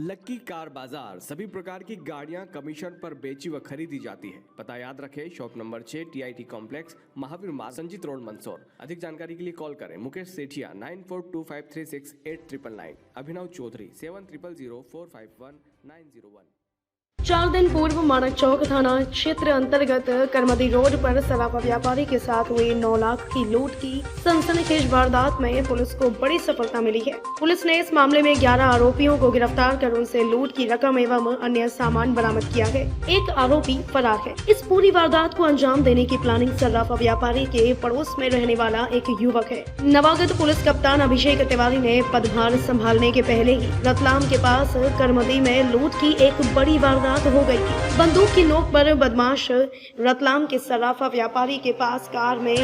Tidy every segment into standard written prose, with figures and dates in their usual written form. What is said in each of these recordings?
लक्की car बाजार सभी प्रकार की गाड़ियां कमीशन पर बेची व खरीदी जाती है। पता याद रखें, shop number 6 TIT complex, Mahavir मार्ग, संजीत रोड, मंदसौर। अधिक जानकारी के लिए कॉल करें मुकेश सेठिया 9425368999, अभिनव चौधरी 7000451901। 4 दिन पूर्व माणक चौक थाना क्षेत्र अंतर्गत करमदी रोड पर सराफा व्यापारी के साथ हुई 9 लाख की लूट की सनसनीखेज वारदात में पुलिस को बड़ी सफलता मिली है। पुलिस ने इस मामले में 11 आरोपियों को गिरफ्तार कर उनसे लूट की रकम एवं अन्य सामान बरामद किया है। एक आरोपी फरार है। इस पूरी वारदात को अंजाम देने की प्लानिंग सराफा व्यापारी के पड़ोस में रहने वाला एक युवक है। नवागत पुलिस कप्तान अभिषेक तिवारी ने पदभार संभालने के पहले ही रतलाम के पास करमदी में लूट की एक बड़ी वारदात हो गई थी। बंदूक की नोक पर बदमाश रतलाम के सराफा व्यापारी के पास कार में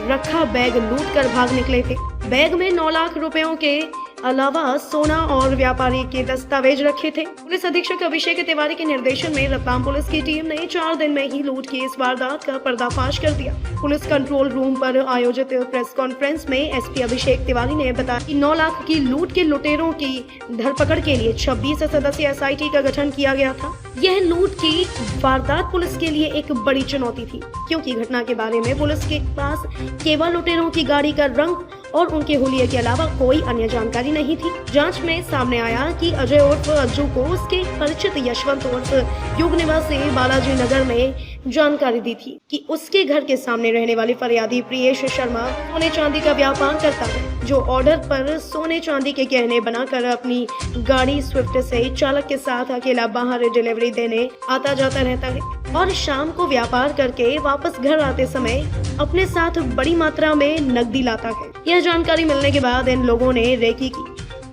रखा बैग लूट कर भाग निकले थे। बैग में 9 लाख रुपयों के अलावा सोना और व्यापारी के दस्तावेज रखे थे। पुलिस अधीक्षक अभिषेक तिवारी के निर्देशन में रतलाम पुलिस की टीम ने 4 दिन में ही लूट की इस वारदात का पर्दाफाश कर दिया। पुलिस कंट्रोल रूम पर आयोजित प्रेस कॉन्फ्रेंस में SP अभिषेक तिवारी ने बताया कि 9 लाख की लूट के लुटेरों की धरपकड़ के लिए 26 सदस्यीय SIT का गठन किया गया था। यह लूट की वारदात पुलिस के लिए एक बड़ी चुनौती थी, क्योंकि घटना के बारे में पुलिस के पास केवल लुटेरों की गाड़ी का रंग और उनके हुलिये के अलावा कोई अन्य जानकारी नहीं थी। जांच में सामने आया कि अजय उर्फ अज्जू को उसके परिचित यशवंत उर्फ युग निवासी बालाजी नगर में जानकारी दी थी कि उसके घर के सामने रहने वाली फरियादी प्रियेश शर्मा सोने चांदी का व्यापार करता है, जो ऑर्डर पर सोने चांदी के गहने बनाकर अपनी गाड़ी स्विफ्ट से चालक के साथ अकेला बाहर डिलीवरी देने आता जाता रहता है और शाम को व्यापार करके वापस घर आते समय अपने साथ बड़ी मात्रा में नकदी लाता है। यह जानकारी मिलने के बाद इन लोगों ने रेकी की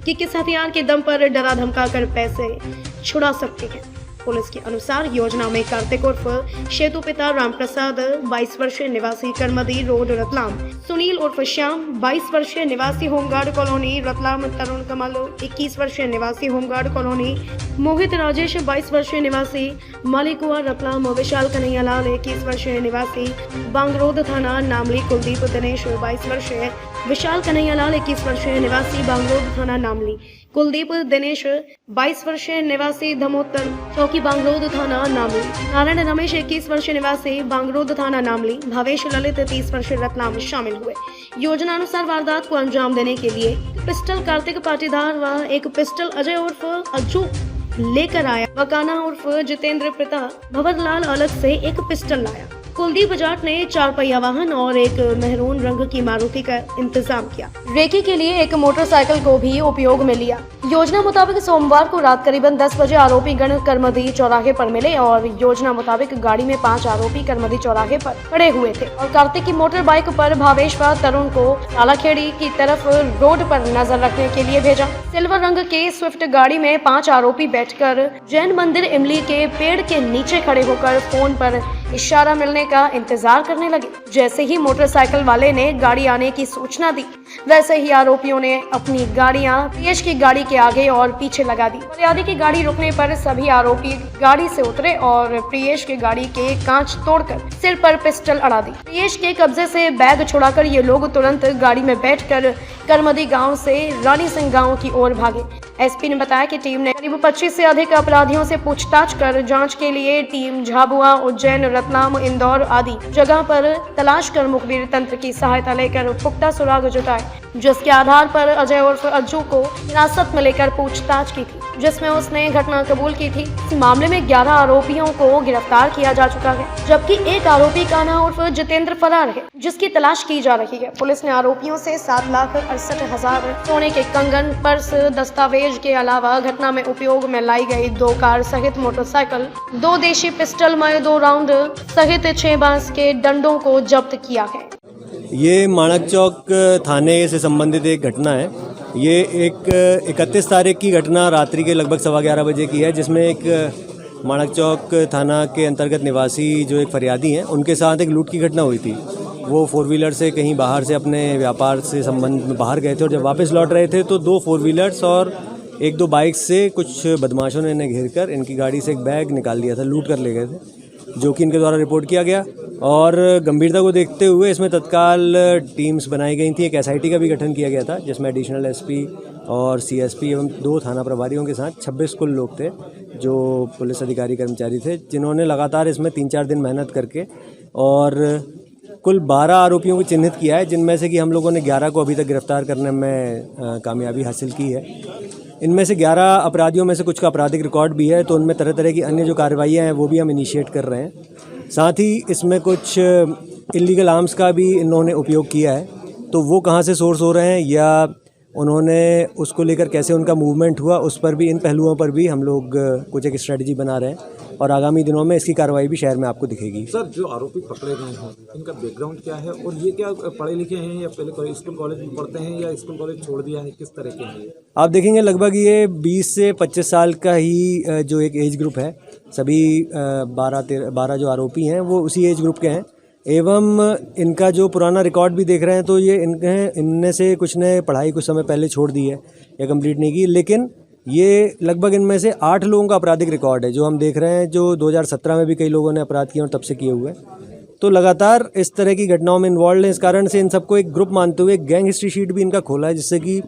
कि किस हथियार के दम पर डरा धमका कर पैसे छुड़ा सकते हैं। पुलिस के अनुसार योजना में कार्तिक उर्फ शेतु पिता रामप्रसाद 22 वर्षीय निवासी करमदी रोड रतलाम, सुनील उर्फ श्याम 22 वर्षीय निवासी होमगार्ड कॉलोनी रतलाम, तरुण कमल 21 वर्षीय निवासी होमगार्ड कॉलोनी, मोहित राजेश 22 वर्षीय निवासी मालिकुआ रतलाम, विशाल कन्हैयालाल 21 वर्षीय निवासी बांगरोद थाना नामली, कुलदीप दिनेश 22 वर्षीय, विशाल कन्हैयालाल 21 वर्षीय निवासी बांगरोद थाना नामली, कुलदीप दिनेश 22 वर्षीय निवासी धमोत्तर चौकी बांगरोद थाना नामली, नारायण रमेश 21 वर्षीय निवासी बांगरोद थाना नामली, भावेश ललित 30 वर्षीय रतलाम शामिल हुए। योजना अनुसार वारदात को अंजाम देने के लिए पिस्टल कार्तिक पाटीदार व एक पिस्टल अजय उर्फ अज्जू लेकर आया। वकाना उर्फ जितेंद्र पिता भंवरलाल अलग से एक पिस्टल लाया। कुलदीप जाट ने 4 पहिया वाहन और एक मेहरून रंग की मारुति का इंतजाम किया। रेकी के लिए एक मोटरसाइकिल को भी उपयोग में लिया। योजना मुताबिक सोमवार को रात करीबन 10 बजे आरोपी गण करमदी चौराहे पर मिले और योजना मुताबिक गाड़ी में 5 आरोपी करमदी चौराहे पर खड़े हुए थे और कार्तिक की मोटर बाइक पर भावेश व तरुण को लालाखेड़ी की तरफ रोड पर नजर रखने के लिए भेजा। सिल्वर रंग के स्विफ्ट गाड़ी में 5 आरोपी बैठकर जैन मंदिर इमली के पेड़ के नीचे खड़े होकर फोन पर इशारा मिलने का इंतजार करने लगे। जैसे ही मोटरसाइकिल वाले ने गाड़ी आने की सूचना दी, वैसे ही आरोपियों ने अपनी गाड़ियां प्रियेश की गाड़ी के आगे और पीछे लगा दी। फरियादी की गाड़ी रुकने पर सभी आरोपी गाड़ी से उतरे और प्रियेश की गाड़ी के कांच तोड़कर सिर पर पिस्टल अड़ा दी। प्रियेश के कब्जे से बैग छुड़ाकर ये लोग तुरंत गाड़ी में बैठकर करमदी गांव से रानी सिंह गांव की ओर भागे। SP ने बताया कि टीम ने करीब 25 से अधिक अपराधियों से पूछताछ कर जांच के लिए टीम झाबुआ, उज्जैन, रतलाम, इंदौर आदि जगह पर तलाश कर मुखबिर तंत्र की सहायता लेकर पुख्ता सुराग जुटाए, जिसके आधार पर अजय उर्फ अज्जू को हिरासत में लेकर पूछताछ की थी, जिसमें उसने घटना कबूल की थी। इस मामले में 11 आरोपियों को गिरफ्तार किया जा चुका है, जबकि एक आरोपी कान्हा उर्फ जितेंद्र फरार है, जिसकी तलाश की जा रही है। पुलिस ने आरोपियों से 7,68,000 सोने के कंगन, पर्स, दस्तावेज के अलावा घटना में उपयोग में लाई गई 2 कार सहित मोटरसाइकिल, 2 देशी पिस्टल मय 2 राउंड सहित 6 बांस के डंडों को जब्त किया है। ये माणक चौक थाने से संबंधित एक घटना है। ये एक 31 तारीख की घटना रात्रि के लगभग 11:15 बजे की है, जिसमें एक माणक चौक थाना के अंतर्गत निवासी जो एक फरियादी हैं, उनके साथ एक लूट की घटना हुई थी। वो 4 व्हीलर से कहीं बाहर से अपने व्यापार से संबंध में बाहर गए थे और जब वापस लौट रहे थे तो 2 4 व्हीलर्स और 1-2 बाइक से कुछ बदमाशों ने इन्हें घेर कर इनकी गाड़ी से एक बैग निकाल लिया था, लूट कर ले गए थे, जो कि इनके द्वारा रिपोर्ट किया गया और गंभीरता को देखते हुए इसमें तत्काल टीम्स बनाई गई थी। एक एसआईटी का भी गठन किया गया था जिसमें एडिशनल एसपी और सीएसपी एवं 2 थाना प्रभारियों के साथ 26 कुल लोग थे जो पुलिस अधिकारी कर्मचारी थे, जिन्होंने लगातार इसमें 3-4 दिन मेहनत करके और कुल 12 आरोपियों को चिन्हित किया है, जिनमें से कि हम लोगों ने 11 को अभी तक गिरफ्तार करने में कामयाबी हासिल की है। इनमें से 11 अपराधियों में से कुछ का आपराधिक रिकॉर्ड भी है, तो उनमें तरह तरह की अन्य जो कार्रवाइयाँ हैं वो भी हम इनिशिएट कर रहे हैं। साथ ही इसमें कुछ इलीगल आर्म्स का भी इन्होंने उपयोग किया है, तो वो कहाँ से सोर्स हो रहे हैं या उन्होंने उसको लेकर कैसे उनका मूवमेंट हुआ, उस पर भी, इन पहलुओं पर भी हम लोग कुछ एक स्ट्रेटजी बना रहे हैं और आगामी दिनों में इसकी कार्रवाई भी शहर में आपको दिखेगी। सर, जो आरोपी पकड़े गए हैं इनका बैकग्राउंड क्या है और ये क्या पढ़े लिखे हैं या पहले स्कूल कॉलेज में पढ़ते हैं या स्कूल कॉलेज छोड़ दिया है, किस तरह के हैं? आप देखेंगे लगभग ये 20 से 25 साल का ही जो एक एज ग्रुप है, सभी 12 जो आरोपी हैं वो उसी एज ग्रुप के हैं। एवं इनका जो पुराना रिकॉर्ड भी देख रहे हैं तो ये इनमें से कुछ ने पढ़ाई कुछ समय पहले छोड़ दी है या कंप्लीट नहीं की, लेकिन ये लगभग इनमें से 8 लोगों का आपराधिक रिकॉर्ड है जो हम देख रहे हैं, जो 2017 में भी कई लोगों ने अपराध किए और तब से किए हुए हैं। तो लगातार इस तरह की घटनाओं में इन्वॉल्व हैं। इस कारण से इन सबको एक ग्रुप मानते हुए गैंग हिस्ट्री शीट भी इनका खोला है, जिससे कि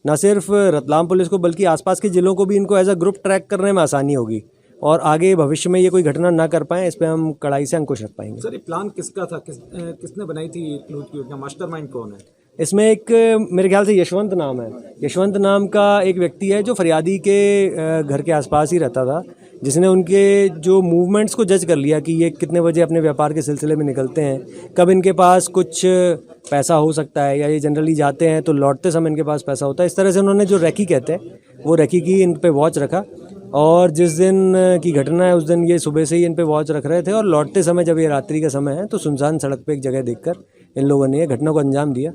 न सिर्फ रतलाम पुलिस को बल्कि आसपास के जिलों को भी इनको एज अ ग्रुप ट्रैक करने में आसानी होगी और आगे भविष्य में ये कोई घटना ना कर पाएँ, इस पर हम कड़ाई से अंकुश रख पाएंगे। सर, ये प्लान किसका था? किसने बनाई थी लूट की योजना? मास्टरमाइंड कौन है इसमें? एक मेरे ख्याल से यशवंत नाम है। यशवंत नाम का एक व्यक्ति है जो फरियादी के घर के आसपास ही रहता था, जिसने उनके जो मूवमेंट्स को जज कर लिया कि ये कितने बजे अपने व्यापार के सिलसिले में निकलते हैं, कब इनके पास कुछ पैसा हो सकता है, या ये जनरली जाते हैं तो लौटते समय इनके पास पैसा होता है। इस तरह से उन्होंने जो रैकी कहते हैं वो रैकी की इन पे वॉच रखा और जिस दिन की घटना है उस दिन ये सुबह से ही इन पे वॉच रख रहे थे और लौटते समय, जब ये रात्रि का समय है, तो सुनसान सड़क पे एक जगह देखकर इन लोगों ने ये घटना को अंजाम दिया।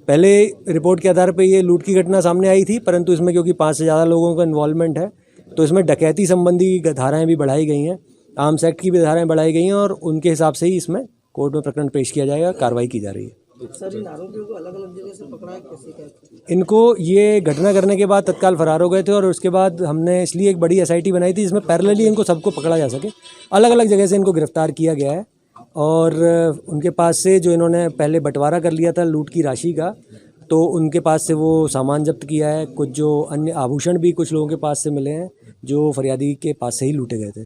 पहले रिपोर्ट के आधार पे ये लूट की घटना सामने आई थी, परंतु इसमें क्योंकि 5 से ज़्यादा लोगों का इन्वॉल्वमेंट है तो इसमें डकैती संबंधी धाराएं भी बढ़ाई गई हैं, आर्म्स एक्ट की भी धाराएं बढ़ाई गई हैं और उनके हिसाब से ही इसमें कोर्ट में प्रकरण पेश किया जाएगा, कार्रवाई की जा रही है। सर, इन आरोपियों को अलग अलग जगह से पकड़ा है, कैसे? इनको ये घटना करने के बाद तत्काल फरार हो गए थे और उसके बाद हमने इसलिए एक बड़ी एसआईटी बनाई थी जिसमें पैरेलली इनको सबको पकड़ा जा सके। अलग अलग जगह से इनको गिरफ्तार किया गया है और उनके पास से जो इन्होंने पहले बंटवारा कर लिया था लूट की राशि का, तो उनके पास से वो सामान जब्त किया है। कुछ जो अन्य आभूषण भी कुछ लोगों के पास से मिले हैं जो फरियादी के पास से ही लूटे गए थे।